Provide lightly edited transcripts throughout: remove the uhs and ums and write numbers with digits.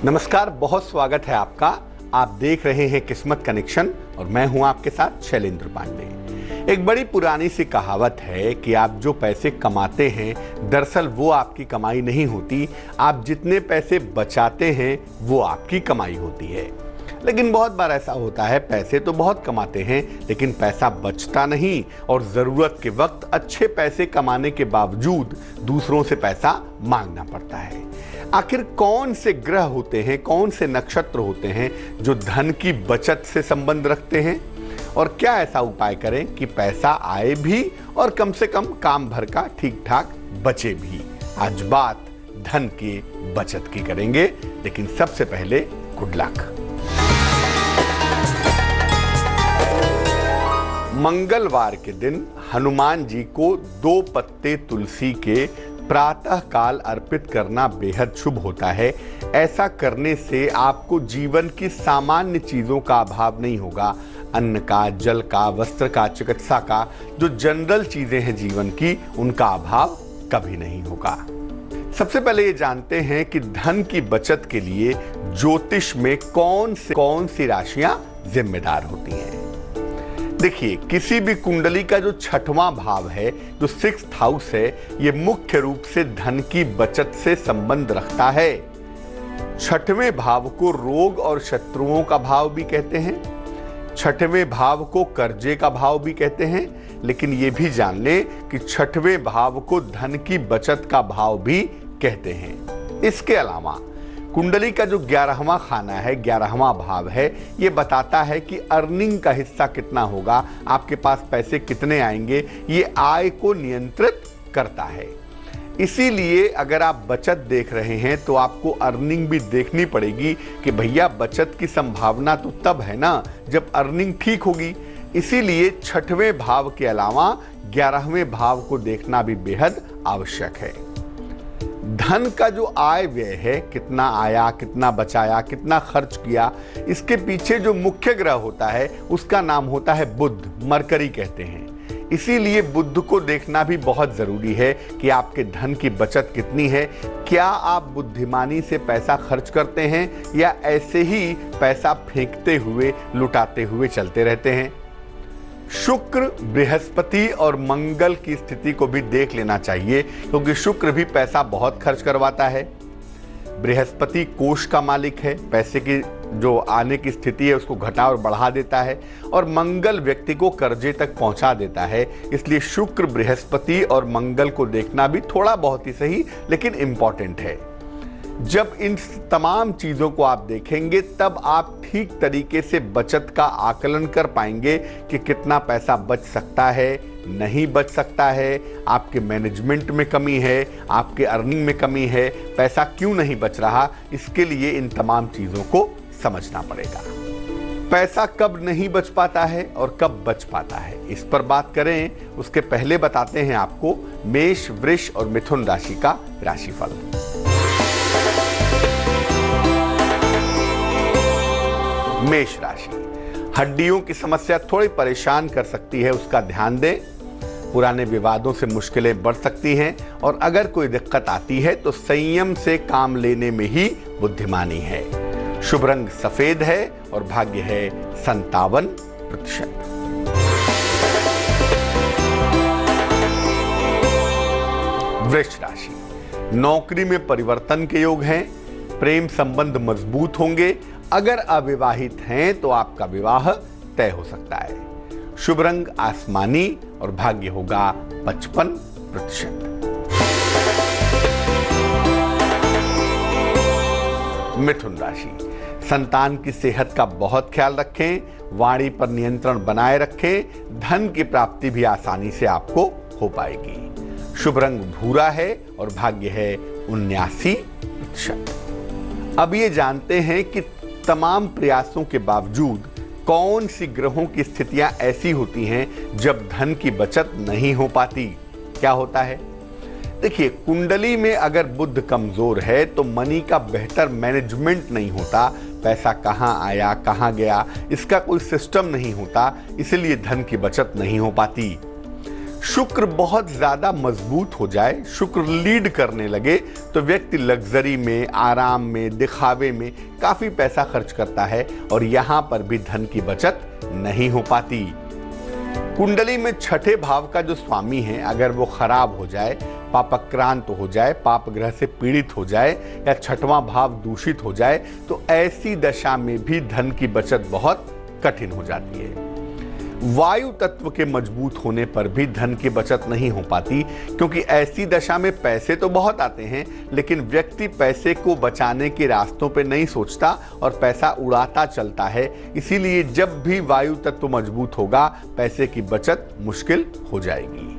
नमस्कार, बहुत स्वागत है आपका। आप देख रहे हैं किस्मत कनेक्शन और मैं हूं आपके साथ शैलेंद्र पांडे। एक बड़ी पुरानी सी कहावत है कि आप जो पैसे कमाते हैं दरअसल वो आपकी कमाई नहीं होती, आप जितने पैसे बचाते हैं वो आपकी कमाई होती है। लेकिन बहुत बार ऐसा होता है, पैसे तो बहुत कमाते हैं लेकिन पैसा बचता नहीं और ज़रूरत के वक्त अच्छे पैसे कमाने के बावजूद दूसरों से पैसा मांगना पड़ता है। आखिर कौन से ग्रह होते हैं, कौन से नक्षत्र होते हैं जो धन की बचत से संबंध रखते हैं, और क्या ऐसा उपाय करें कि पैसा आए भी और कम से कम काम भर का ठीक ठाक बचे भी। आज बात धन की बचत की करेंगे, लेकिन सबसे पहले गुड लक। मंगलवार के दिन हनुमान जी को 2 पत्ते तुलसी के प्रातः काल अर्पित करना बेहद शुभ होता है। ऐसा करने से आपको जीवन की सामान्य चीजों का अभाव नहीं होगा। अन्न का, जल का, वस्त्र का, चिकित्सा का, जो जनरल चीजें हैं जीवन की, उनका अभाव कभी नहीं होगा। सबसे पहले ये जानते हैं कि धन की बचत के लिए ज्योतिष में कौन सी राशियां जिम्मेदार होती हैं। देखिए, किसी भी कुंडली का जो 6वां भाव है, जो 6th हाउस है, ये मुख्य रूप से धन की बचत से संबंध रखता है। 6वें भाव को रोग और शत्रुओं का भाव भी कहते हैं, 6वें भाव को कर्जे का भाव भी कहते हैं, लेकिन ये भी जान लें कि 6वें भाव को धन की बचत का भाव भी कहते हैं। इसके अलावा कुंडली का जो 11वां खाना है, 11वां भाव है, ये बताता है कि अर्निंग का हिस्सा कितना होगा, आपके पास पैसे कितने आएंगे, ये आय को नियंत्रित करता है। इसीलिए अगर आप बचत देख रहे हैं तो आपको अर्निंग भी देखनी पड़ेगी कि भैया बचत की संभावना तो तब है ना जब अर्निंग ठीक होगी। इसीलिए 6वें भाव के अलावा 11वें भाव को देखना भी बेहद आवश्यक है। धन का जो आय व्यय है, कितना आया, कितना बचाया, कितना खर्च किया, इसके पीछे जो मुख्य ग्रह होता है उसका नाम होता है बुध, मरकरी कहते हैं। इसीलिए बुध को देखना भी बहुत जरूरी है कि आपके धन की बचत कितनी है। क्या आप बुद्धिमानी से पैसा खर्च करते हैं या ऐसे ही पैसा फेंकते हुए, लुटाते हुए चलते रहते हैं। शुक्र, बृहस्पति और मंगल की स्थिति को भी देख लेना चाहिए, क्योंकि शुक्र भी पैसा बहुत खर्च करवाता है। बृहस्पति कोष का मालिक है, पैसे की जो आने की स्थिति है उसको घटा और बढ़ा देता है, और मंगल व्यक्ति को कर्जे तक पहुंचा देता है। इसलिए शुक्र, बृहस्पति और मंगल को देखना भी थोड़ा बहुत ही सही लेकिन इंपॉर्टेंट है। जब इन तमाम चीजों को आप देखेंगे तब आप ठीक तरीके से बचत का आकलन कर पाएंगे कि कितना पैसा बच सकता है, नहीं बच सकता है, आपके मैनेजमेंट में कमी है, आपके अर्निंग में कमी है, पैसा क्यों नहीं बच रहा। इसके लिए इन तमाम चीजों को समझना पड़ेगा। पैसा कब नहीं बच पाता है और कब बच पाता है, इस पर बात करें उसके पहले बताते हैं आपको मेष, वृष और मिथुन राशि का राशिफल। मेष राशि, हड्डियों की समस्या थोड़ी परेशान कर सकती है, उसका ध्यान दें। पुराने विवादों से मुश्किलें बढ़ सकती हैं और अगर कोई दिक्कत आती है तो संयम से काम लेने में ही बुद्धिमानी है। शुभ रंग सफेद है और भाग्य है 57%। वृष राशि, नौकरी में परिवर्तन के योग हैं, प्रेम संबंध मजबूत होंगे। अगर अविवाहित हैं तो आपका विवाह तय हो सकता है। शुभ रंग आसमानी और भाग्य होगा 55%। मिथुन राशि, संतान की सेहत का बहुत ख्याल रखें, वाणी पर नियंत्रण बनाए रखें। धन की प्राप्ति भी आसानी से आपको हो पाएगी। शुभ रंग भूरा है और भाग्य है 79%। अब ये जानते हैं कि तमाम प्रयासों के बावजूद कौन सी ग्रहों की स्थितियां ऐसी होती हैं जब धन की बचत नहीं हो पाती। क्या होता है? देखिए, कुंडली में अगर बुध कमजोर है तो मनी का बेहतर मैनेजमेंट नहीं होता, पैसा कहां आया, कहां गया, इसका कोई सिस्टम नहीं होता, इसलिए धन की बचत नहीं हो पाती। शुक्र बहुत ज्यादा मजबूत हो जाए, शुक्र लीड करने लगे, तो व्यक्ति लग्जरी में, आराम में, दिखावे में काफी पैसा खर्च करता है और यहां पर भी धन की बचत नहीं हो पाती। कुंडली में छठे भाव का जो स्वामी है, अगर वो खराब हो जाए, पापाक्रांत हो जाए, पाप ग्रह से पीड़ित हो जाए या छठवां भाव दूषित हो जाए, तो ऐसी दशा में भी धन की बचत बहुत कठिन हो जाती है। वायु तत्व के मजबूत होने पर भी धन की बचत नहीं हो पाती, क्योंकि ऐसी दशा में पैसे तो बहुत आते हैं, लेकिन व्यक्ति पैसे को बचाने के रास्तों पे नहीं सोचता और पैसा उड़ाता चलता है। इसीलिए जब भी वायु तत्व मजबूत होगा, पैसे की बचत मुश्किल हो जाएगी।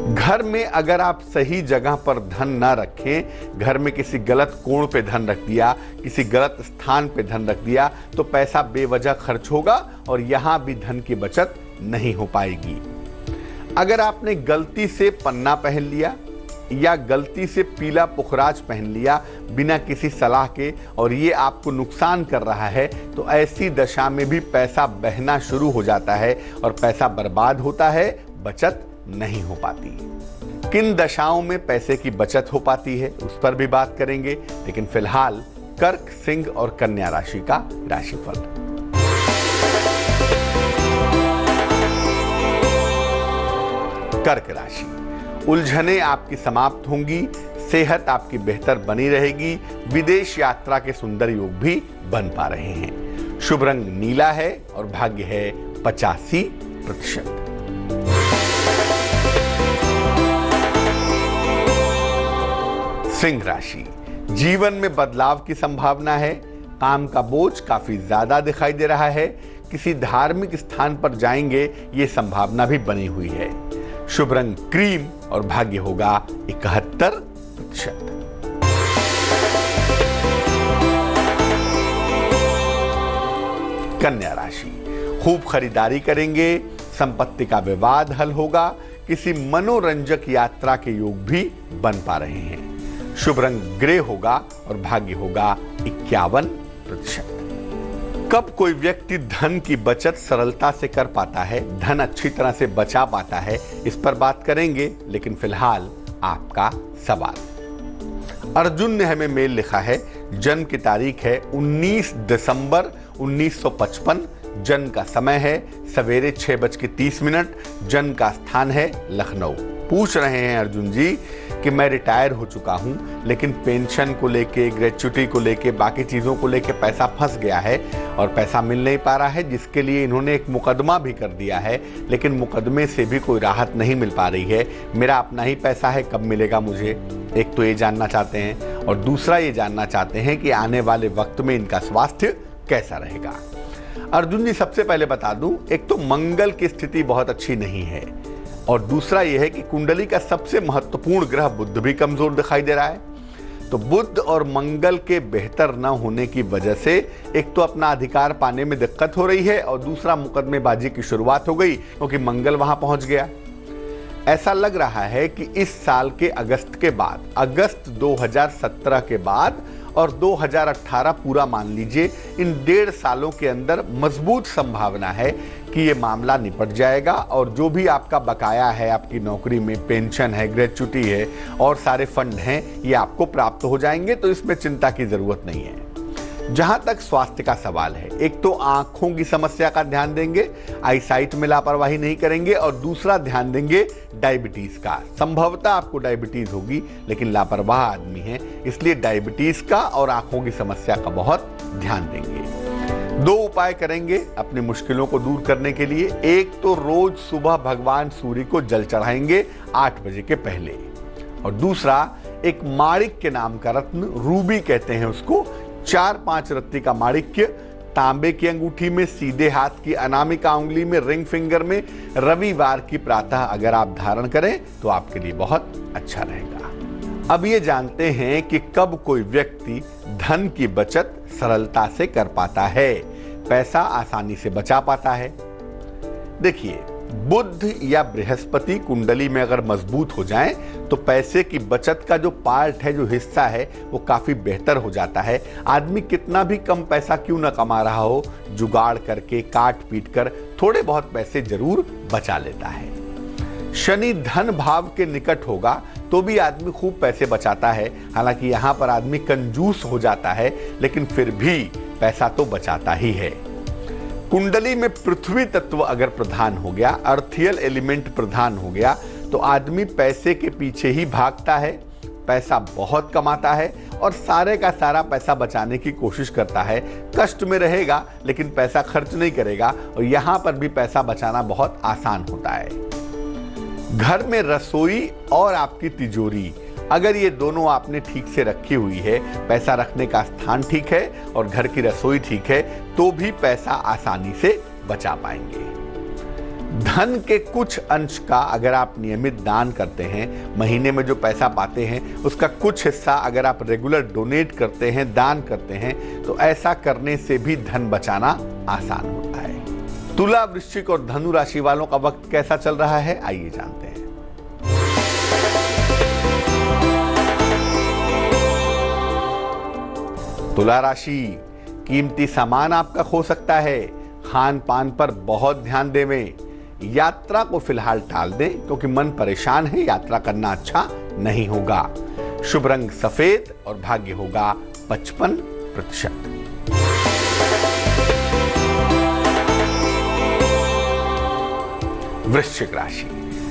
घर में अगर आप सही जगह पर धन न रखें, घर में किसी गलत कोण पे धन रख दिया, किसी गलत स्थान पे धन रख दिया, तो पैसा बेवजह खर्च होगा और यहां भी धन की बचत नहीं हो पाएगी। अगर आपने गलती से पन्ना पहन लिया या गलती से पीला पुखराज पहन लिया बिना किसी सलाह के और ये आपको नुकसान कर रहा है, तो ऐसी दशा में भी पैसा बहना शुरू हो जाता है और पैसा बर्बाद होता है, बचत नहीं हो पाती। किन दशाओं में पैसे की बचत हो पाती है, उस पर भी बात करेंगे, लेकिन फिलहाल कर्क, सिंह और कन्या राशि का राशिफल। कर्क राशि, उलझने आपकी समाप्त होंगी, सेहत आपकी बेहतर बनी रहेगी, विदेश यात्रा के सुंदर योग भी बन पा रहे हैं। शुभ रंग नीला है और भाग्य है 85%। सिंह राशि, जीवन में बदलाव की संभावना है, काम का बोझ काफी ज्यादा दिखाई दे रहा है, किसी धार्मिक स्थान पर जाएंगे, ये संभावना भी बनी हुई है। शुभ रंग क्रीम और भाग्य होगा 71%। कन्या राशि, खूब खरीदारी करेंगे, संपत्ति का विवाद हल होगा, किसी मनोरंजक यात्रा के योग भी बन पा रहे हैं। शुभ रंग ग्रे होगा और भाग्य होगा 51%। कब कोई व्यक्ति धन की बचत सरलता से कर पाता है, धन अच्छी तरह से बचा पाता है, इस पर बात करेंगे, लेकिन फिलहाल आपका सवाल। अर्जुन ने हमें मेल लिखा है, जन्म की तारीख है 19 दिसंबर 1955, जन्म का समय है सवेरे 6:30, जन्म का स्थान है लखनऊ। पूछ रहे हैं अर्जुन जी कि मैं रिटायर हो चुका हूं, लेकिन पेंशन को लेके, ग्रेच्युटी को लेके, बाकी चीज़ों को लेके पैसा फंस गया है और पैसा मिल नहीं पा रहा है, जिसके लिए इन्होंने एक मुकदमा भी कर दिया है, लेकिन मुकदमे से भी कोई राहत नहीं मिल पा रही है। मेरा अपना ही पैसा है, कब मिलेगा मुझे? एक तो ये जानना चाहते हैं और दूसरा ये जानना चाहते हैं कि आने वाले वक्त में इनका स्वास्थ्य कैसा रहेगा। अर्जुन जी, सबसे पहले बता दूं, एक तो मंगल की स्थिति बहुत अच्छी नहीं है और दूसरा यह है कि कुंडली का सबसे महत्वपूर्ण ग्रह बुध भी कमजोर दिखाई दे रहा है। तो बुध और मंगल के बेहतर न होने की वजह से एक तो अपना अधिकार पाने में दिक्कत हो रही है और दूसरा मुकदमेबाजी की शुरुआत हो गई, क्योंकि मंगल वहां पहुंच गया। ऐसा लग रहा है कि इस साल के अगस्त के बाद, अगस्त 2017 के बाद और 2018 पूरा मान लीजिए, इन 1.5 सालों के अंदर मजबूत संभावना है कि ये मामला निपट जाएगा और जो भी आपका बकाया है, आपकी नौकरी में पेंशन है, ग्रेच्युटी है और सारे फंड हैं, ये आपको प्राप्त हो जाएंगे, तो इसमें चिंता की जरूरत नहीं है। जहां तक स्वास्थ्य का सवाल है, एक तो आंखों की समस्या का ध्यान देंगे, आईसाइट में लापरवाही नहीं करेंगे, और दूसरा ध्यान देंगे डायबिटीज का। संभवतः आपको डायबिटीज होगी, लेकिन लापरवाह आदमी है, इसलिए डायबिटीज का और आंखों की समस्या का बहुत ध्यान देंगे। 2 उपाय करेंगे अपनी मुश्किलों को दूर करने के लिए। एक तो रोज सुबह भगवान सूर्य को जल चढ़ाएंगे 8 बजे के पहले, और दूसरा एक माणिक के नाम का रत्न, रूबी कहते हैं उसको, 4-5 रत्ती का माणिक्य तांबे की अंगूठी में, सीधे हाथ की अनामिका उंगली में, रिंग फिंगर में, रविवार की प्रातः अगर आप धारण करें तो आपके लिए बहुत अच्छा रहेगा। अब ये जानते हैं कि कब कोई व्यक्ति धन की बचत सरलता से कर पाता है, पैसा आसानी से बचा पाता है। देखिए, बुध या बृहस्पति कुंडली में अगर मजबूत हो जाएं तो पैसे की बचत का जो पार्ट है, जो हिस्सा है, वो काफी बेहतर हो जाता है। आदमी कितना भी कम पैसा क्यों ना कमा रहा हो, जुगाड़ करके, काट पीट कर थोड़े बहुत पैसे जरूर बचा लेता है। शनि धन भाव के निकट होगा तो भी आदमी खूब पैसे बचाता है। हालांकि यहाँ पर आदमी कंजूस हो जाता है, लेकिन फिर भी पैसा तो बचाता ही है। कुंडली में पृथ्वी तत्व अगर प्रधान हो गया, अर्थियल एलिमेंट प्रधान हो गया, तो आदमी पैसे के पीछे ही भागता है, पैसा बहुत कमाता है और सारे का सारा पैसा बचाने की कोशिश करता है। कष्ट में रहेगा लेकिन पैसा खर्च नहीं करेगा, और यहाँ पर भी पैसा बचाना बहुत आसान होता है। घर में रसोई और आपकी तिजोरी, अगर ये दोनों आपने ठीक से रखी हुई है, पैसा रखने का स्थान ठीक है और घर की रसोई ठीक है, तो भी पैसा आसानी से बचा पाएंगे। धन के कुछ अंश का अगर आप नियमित दान करते हैं, महीने में जो पैसा पाते हैं उसका कुछ हिस्सा अगर आप रेगुलर डोनेट करते हैं, दान करते हैं, तो ऐसा करने से भी धन बचाना आसान होता है। तुला, वृश्चिक और धनु राशि वालों का वक्त कैसा चल रहा है, आइए जानते हैं। तुला राशि, कीमती सामान आपका खो सकता है। खान पान पर बहुत ध्यान देवें। यात्रा को फिलहाल टाल दें क्योंकि मन परेशान है, यात्रा करना अच्छा नहीं होगा। शुभ रंग सफेद और भाग्य होगा 55%। वृश्चिक राशि,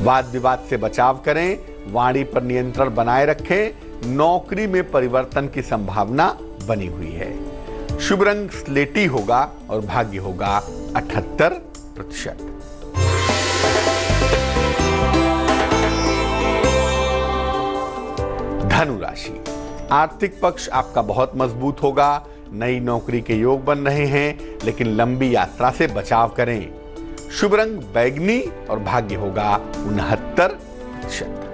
वाद विवाद से बचाव करें, वाणी पर नियंत्रण बनाए रखें। नौकरी में परिवर्तन की संभावना बनी हुई है। शुभ रंग स्लेटी होगा और भाग्य होगा 78%। धनु राशि, आर्थिक पक्ष आपका बहुत मजबूत होगा। नई नौकरी के योग बन रहे हैं, लेकिन लंबी यात्रा से बचाव करें। शुभ रंग बैगनी और भाग्य होगा 69%।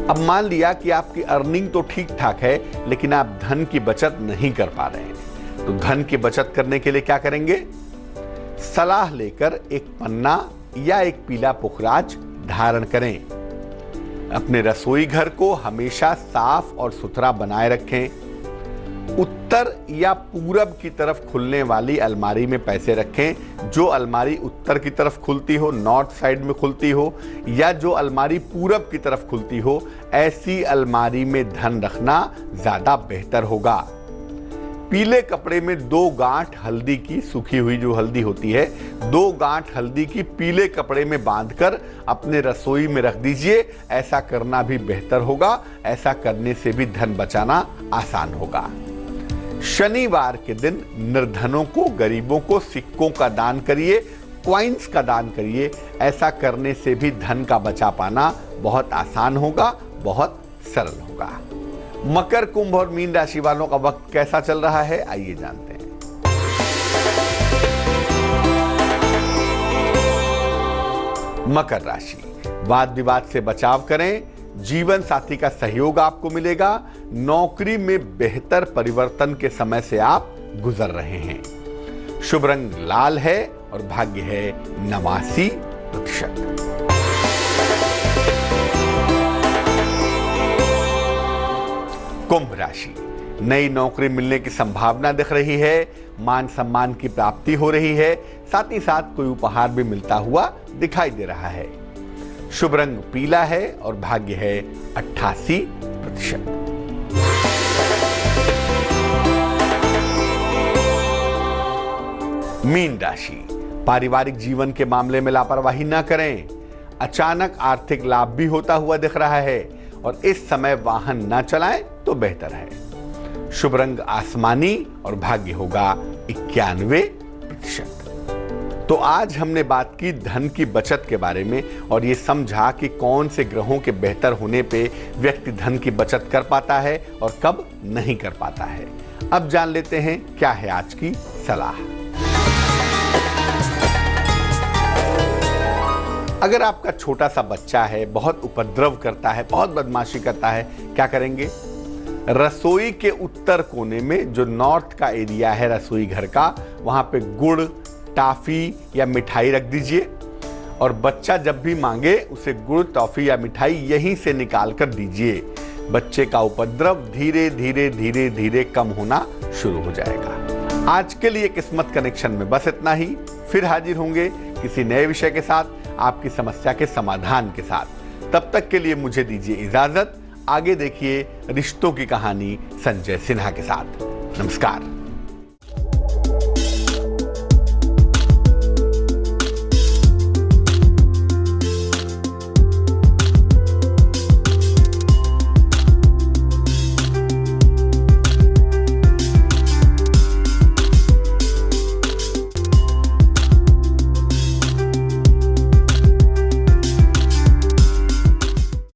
अब मान लिया कि आपकी अर्निंग तो ठीक ठाक है, लेकिन आप धन की बचत नहीं कर पा रहे हैं, तो धन की बचत करने के लिए क्या करेंगे? सलाह लेकर एक पन्ना या एक पीला पुखराज धारण करें। अपने रसोई घर को हमेशा साफ और सुथरा बनाए रखें। उत्तर या पूरब की तरफ खुलने वाली अलमारी में पैसे रखें। जो अलमारी उत्तर की तरफ खुलती हो, नॉर्थ साइड में खुलती हो, या जो अलमारी पूरब की तरफ खुलती हो, ऐसी अलमारी में धन रखना ज्यादा बेहतर होगा। पीले कपड़े में 2 गांठ हल्दी की, सूखी हुई जो हल्दी होती है, 2 गांठ हल्दी की पीले कपड़े में बांधकर अपने रसोई में रख दीजिए। ऐसा करना भी बेहतर होगा। ऐसा करने से भी धन बचाना आसान होगा। शनिवार के दिन निर्धनों को, गरीबों को सिक्कों का दान करिए, कॉइन्स का दान करिए। ऐसा करने से भी धन का बचा पाना बहुत आसान होगा, बहुत सरल होगा। मकर, कुंभ और मीन राशि वालों का वक्त कैसा चल रहा है, आइए जानते हैं। मकर राशि, वाद विवाद से बचाव करें। जीवन साथी का सहयोग आपको मिलेगा। नौकरी में बेहतर परिवर्तन के समय से आप गुजर रहे हैं। शुभ रंग लाल है और भाग्य है 89%। कुंभ राशि, नई नौकरी मिलने की संभावना दिख रही है। मान सम्मान की प्राप्ति हो रही है। साथ ही साथ कोई उपहार भी मिलता हुआ दिखाई दे रहा है। शुभ रंग पीला है और भाग्य है 88%। मीन राशि, पारिवारिक जीवन के मामले में लापरवाही न करें। अचानक आर्थिक लाभ भी होता हुआ दिख रहा है और इस समय वाहन न चलाएं तो बेहतर है। शुभ रंग आसमानी और भाग्य होगा 91%। तो आज हमने बात की धन की बचत के बारे में और ये समझा कि कौन से ग्रहों के बेहतर होने पे व्यक्ति धन की बचत कर पाता है और कब नहीं कर पाता है। अब जान लेते हैं क्या है आज की सलाह। अगर आपका छोटा सा बच्चा है, बहुत उपद्रव करता है, बहुत बदमाशी करता है, क्या करेंगे? रसोई के उत्तर कोने में जो नॉर्थ का एरिया है रसोई घर का, वहां पे गुड़, टॉफी या मिठाई रख दीजिए और बच्चा जब भी मांगे उसे गुड़, टॉफी या मिठाई यहीं से निकाल कर दीजिए। बच्चे का उपद्रव धीरे धीरे धीरे धीरे कम होना शुरू हो जाएगा। आज के लिए किस्मत कनेक्शन में बस इतना ही। फिर हाजिर होंगे किसी नए विषय के साथ। आपकी समस्या के समाधान के साथ। तब तक के लिए मुझे दीजिए इजाजत। आगे देखिए रिश्तों की कहानी संजय सिन्हा के साथ। नमस्कार।